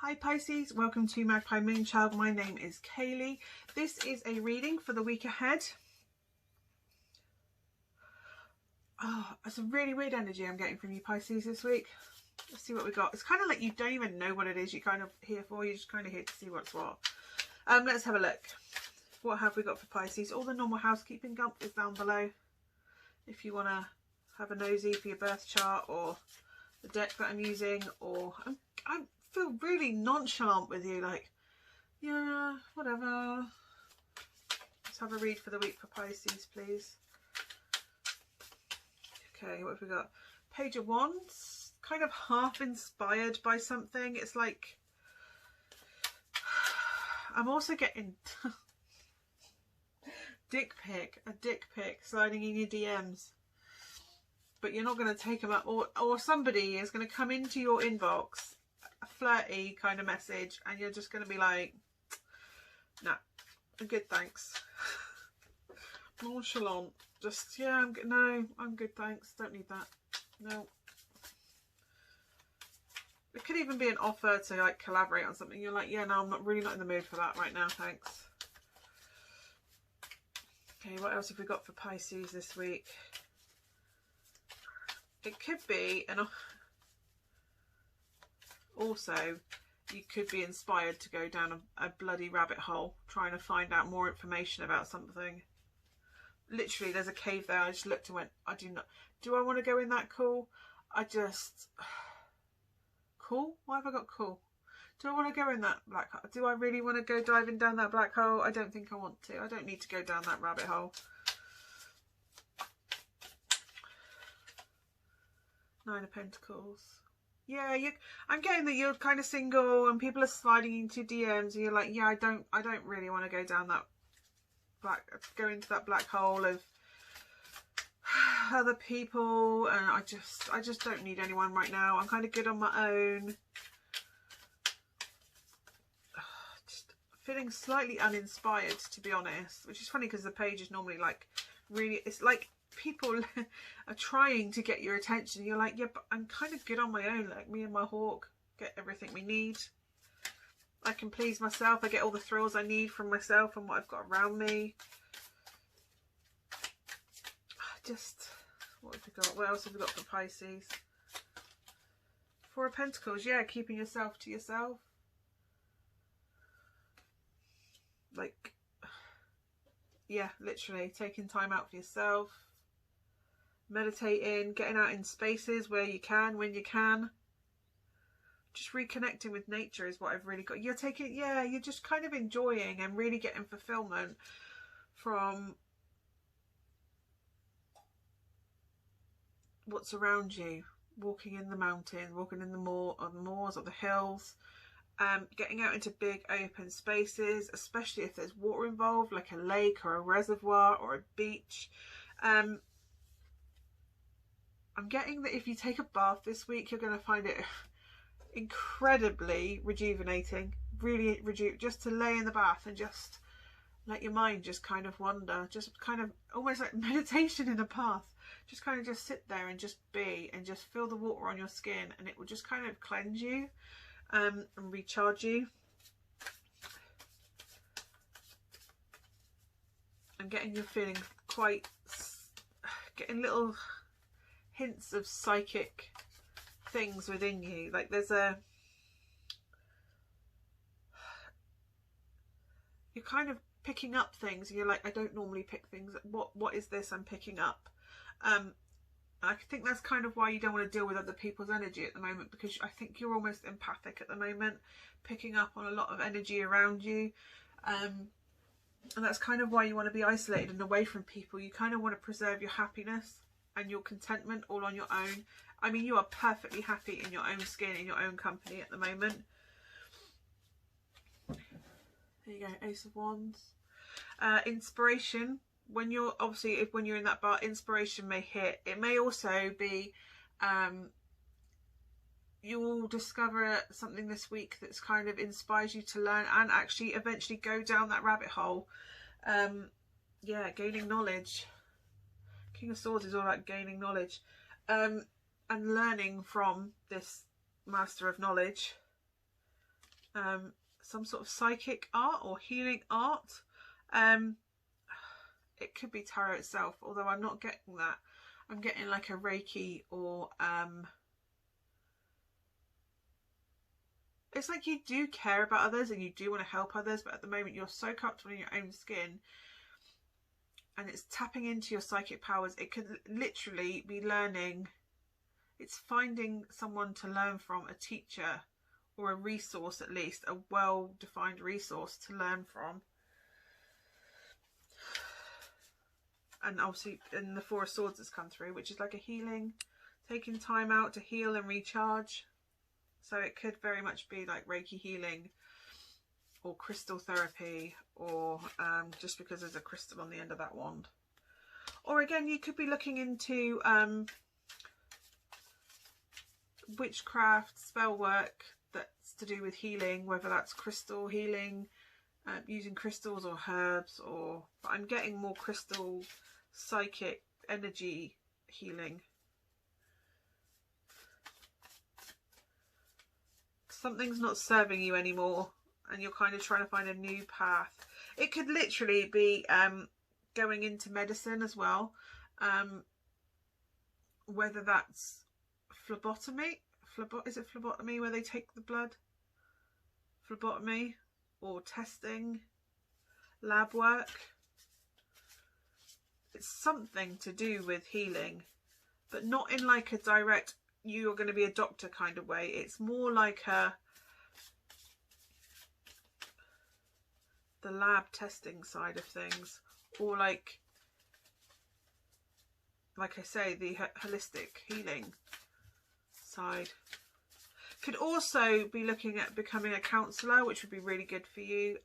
Hi Pisces, welcome to Magpie Moonchild. My name is Kayleigh. This is a reading for the week ahead. Oh, it's a really weird energy I'm getting from you Pisces this week. Let's see what we got. It's kind of like you don't even know what it is you're kind of here for. You're just kind of here to see what's what. Let's have a look. What have we got for Pisces? All the normal housekeeping gump is down below. If you want to have a nosy for your birth chart or the deck that I'm using, or I feel really nonchalant with you, like, yeah, whatever. Let's have a read for the week for Pisces, please. Okay, what have we got? Page of Wands, kind of half inspired by something. It's like, I'm also getting a dick pic sliding in your DMs. But you're not going to take them up, or somebody is going to come into your inbox, a flirty kind of message, and you're just going to be like, nah, I'm good, thanks. Nonchalant, just, yeah, I'm good, thanks, don't need that, no. It could even be an offer to like collaborate on something. You're like, yeah, no, I'm not in the mood for that right now, thanks. Okay, what else have we got for Pisces this week? It could be, and also you could be inspired to go down a bloody rabbit hole trying to find out more information about something. Literally, there's a cave there. I just looked and went, do I want to go in that cool? Cool? Why have I got cool? Do I want to go in that black hole? Do I really want to go diving down that black hole? I don't think I want to. I don't need to go down that rabbit hole. Nine of Pentacles. Yeah, I'm getting that you're kind of single and people are sliding into DMs and you're like, yeah, I don't really want to go down that go into that black hole of other people, and I just don't need anyone right now. I'm kind of good on my own. Just feeling slightly uninspired, to be honest, which is funny because the page is normally like really, it's like people are trying to get your attention. You're like, yeah, but I'm kind of good on my own. Like, me and my hawk get everything we need. I can please myself. I get all the thrills I need from myself and what I've got around me. Just, what have we got? What else have we got for Pisces? Four of Pentacles. Yeah, keeping yourself to yourself. Like, yeah, literally taking time out for yourself. Meditating, getting out in spaces where you can, when you can. Just reconnecting with nature is what I've really got. You're taking, yeah, you're just kind of enjoying and really getting fulfillment from what's around you. Walking in the mountain, walking in the moors or the hills. Getting out into big open spaces, especially if there's water involved, like a lake or a reservoir or a beach. I'm getting that if you take a bath this week, you're going to find it incredibly rejuvenating. Really just to lay in the bath and just let your mind just kind of wander. Just kind of almost like meditation in a bath. Just kind of just sit there and just be and just feel the water on your skin, and it will just kind of cleanse you and recharge you. I'm getting you feeling quite, getting little hints of psychic things within you. Like there's you're kind of picking up things and you're like, I don't normally pick things. What is this I'm picking up? I think that's kind of why you don't want to deal with other people's energy at the moment, because I think you're almost empathic at the moment, picking up on a lot of energy around you. And that's kind of why you want to be isolated and away from people. You kind of want to preserve your happiness and your contentment all on your own. I mean, you are perfectly happy in your own skin, in your own company at the moment. There you go, Ace of Wands. Inspiration. When you're obviously, when you're in that bar, inspiration may hit. It may also be you'll discover something this week that's kind of inspires you to learn and actually eventually go down that rabbit hole. Yeah, gaining knowledge. King of Swords is all about gaining knowledge and learning from this master of knowledge. some sort of psychic art or healing art. It could be tarot itself, although I'm not getting that. I'm getting like a Reiki or it's like you do care about others and you do want to help others, but at the moment you're so comfortable in your own skin and it's tapping into your psychic powers. It could literally be learning. It's finding someone to learn from, a teacher or a resource, at least a well-defined resource to learn from. And obviously, and the Four of Swords has come through, which is like a healing, taking time out to heal and recharge. So it could very much be like Reiki healing or crystal therapy, or just because there's a crystal on the end of that wand. Or again, you could be looking into witchcraft, spell work that's to do with healing, whether that's crystal healing, using crystals or herbs, or but I'm getting more crystal psychic energy healing. Something's not serving you anymore and you're kind of trying to find a new path. It could literally be going into medicine as well, whether that's phlebotomy, is it phlebotomy where they take the blood? Phlebotomy, or testing, lab work. It's something to do with healing, but not in like a direct, you're going to be a doctor kind of way. It's more like the lab testing side of things, or like I say, the holistic healing side. Could also be looking at becoming a counsellor, which would be really good for you,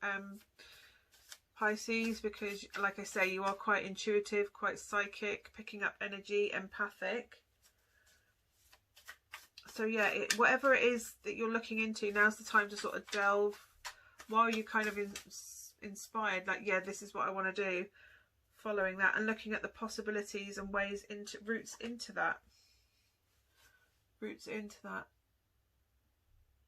Pisces, because like I say, you are quite intuitive, quite psychic, picking up energy, empathic. So yeah, whatever it is that you're looking into, now's the time to sort of delve while you're kind of inspired, like, yeah, this is what I want to do, following that and looking at the possibilities and ways into routes into that,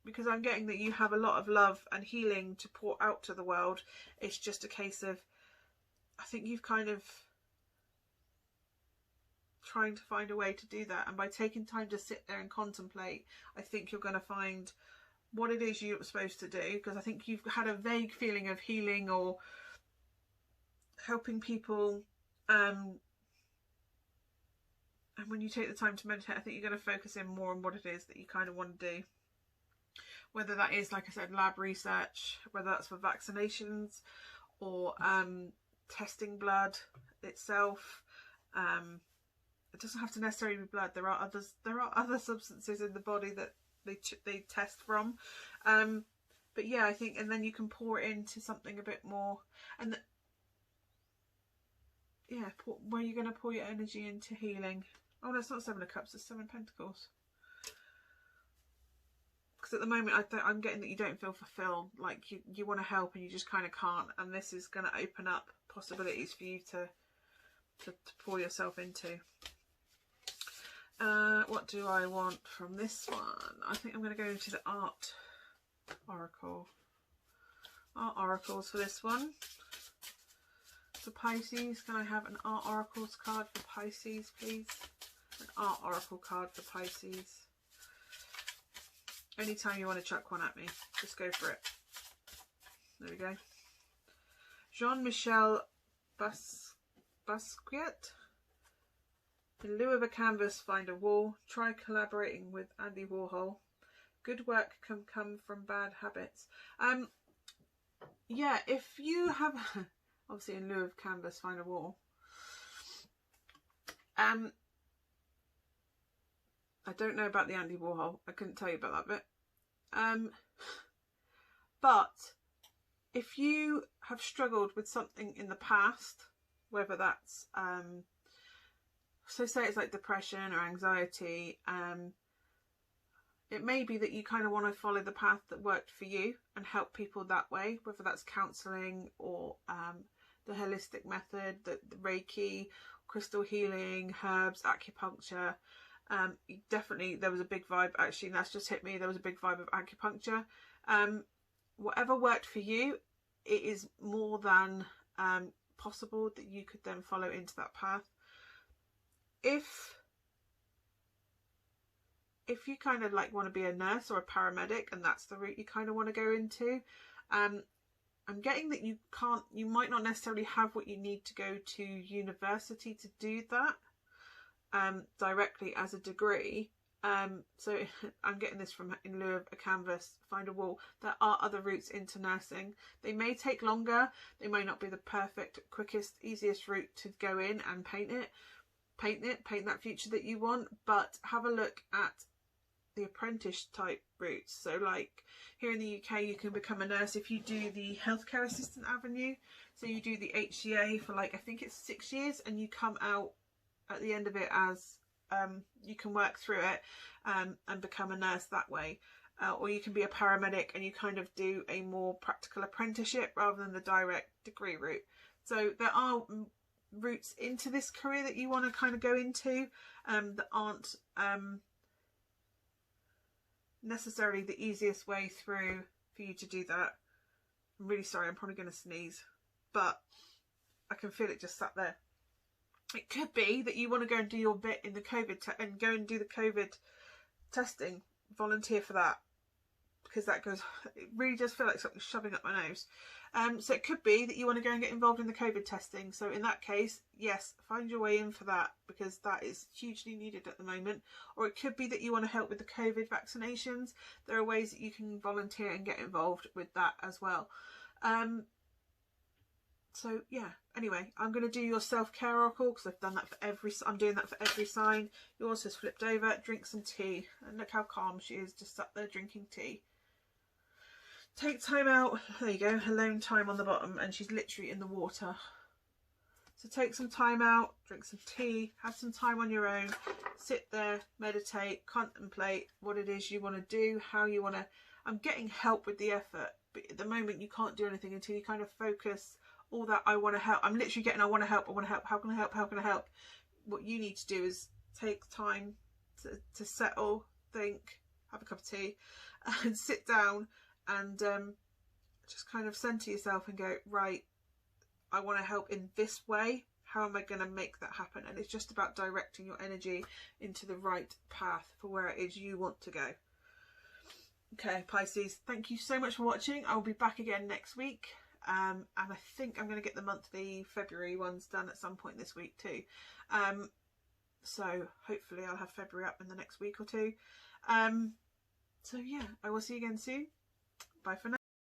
because I'm getting that you have a lot of love and healing to pour out to the world. It's just a case of, I think you've kind of trying to find a way to do that, and by taking time to sit there and contemplate, I think you're going to find what it is you're supposed to do, because I think you've had a vague feeling of healing or helping people, and when you take the time to meditate, I think you're going to focus in more on what it is that you kind of want to do, whether that is, like I said, lab research, whether that's for vaccinations or testing blood itself. It doesn't have to necessarily be blood. There are other substances in the body that they test from, but yeah, I think, and then you can pour it into something a bit more, and yeah, where you're going to pour your energy into healing. Oh no, it's not Seven of Cups, it's Seven of Pentacles. Because at the moment I'm getting that you don't feel fulfilled, like you want to help and you just kind of can't, and this is going to open up possibilities for you to pour yourself into. What do I want from this one? I think I'm going to go into the Art Oracle. Art Oracles for this one. For Pisces, can I have an Art Oracles card for Pisces, please? An Art Oracle card for Pisces. Anytime you want to chuck one at me, just go for it. There we go. Jean-Michel Basquiat. In lieu of a canvas, find a wall. Try collaborating with Andy Warhol. Good work can come from bad habits. Yeah, if you have, obviously in lieu of canvas, find a wall. I don't know about the Andy Warhol. I couldn't tell you about that bit. But if you have struggled with something in the past, whether that's so say it's like depression or anxiety, it may be that you kind of want to follow the path that worked for you and help people that way, whether that's counselling or the holistic method, the Reiki, crystal healing, herbs, acupuncture. Definitely there was a big vibe, actually, and that's just hit me, there was a big vibe of acupuncture. whatever worked for you, it is more than possible that you could then follow into that path. If you kind of like want to be a nurse or a paramedic and that's the route you kind of want to go into, I'm getting that you might not necessarily have what you need to go to university to do that directly as a degree. So I'm getting this from in lieu of a canvas, find a wall. There are other routes into nursing. They may take longer. They may not be the perfect, quickest, easiest route to go in and paint that future that you want. But have a look at the apprentice type routes. So like here in the UK, you can become a nurse if you do the healthcare assistant avenue. So you do the HCA for like, I think it's 6 years, and you come out at the end of it as you can work through it and become a nurse that way. Or you can be a paramedic and you kind of do a more practical apprenticeship rather than the direct degree route. So there are routes into this career that you want to kind of go into that aren't necessarily the easiest way through for you to do that. I'm really sorry, I'm probably going to sneeze, but I can feel it just sat there. It could be that you want to go and do your bit in the COVID and go and do the COVID testing, volunteer for that, because that goes, it really does feel like something's shoving up my nose. So it could be that you want to go and get involved in the COVID testing. So in that case, yes, find your way in for that, because that is hugely needed at the moment. Or it could be that you want to help with the COVID vaccinations. There are ways that you can volunteer and get involved with that as well. So yeah, anyway, I'm going to do your self-care oracle because I've done that for I'm doing that for every sign. Yours has flipped over. Drink some tea, and look how calm she is, just sat there drinking tea. Take time out. There you go, alone time on the bottom, and she's literally in the water. So take some time out, drink some tea, have some time on your own, sit there, meditate, contemplate what it is you want to do, how you want to. I'm getting help with the effort, but at the moment you can't do anything until you kind of focus all that I want to help. I'm literally getting I want to help, how can I help, how can I help? What you need to do is take time to settle, think, have a cup of tea, and sit down and just kind of center yourself and go, right, I want to help in this way. How am I going to make that happen? And it's just about directing your energy into the right path for where it is you want to go. Okay, Pisces, thank you so much for watching. I'll be back again next week. And I think I'm going to get the monthly February ones done at some point this week too. So hopefully I'll have February up in the next week or two. So yeah, I will see you again soon. Bye for now.